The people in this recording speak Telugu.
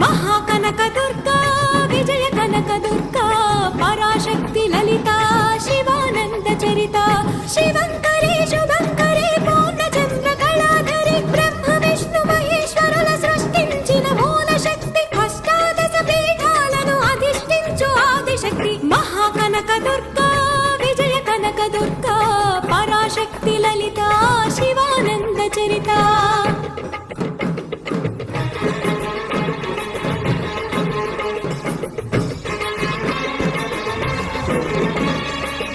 మహాకనక దుర్గా విజయ కనక దుర్గా పరాశక్తి లలిత శివానంద చరిత శివంకరి శుభంకరి పూర్ణచంద్ర కళాధరి బ్రహ్మ విష్ణు మహేశ్వరుల సృష్టించిన మూల శక్తి అష్టాదశ పీఠాలను అధిష్ఠించు ఆదిశక్తి మహాకనక దుర్గా విజయ కనక దుర్గా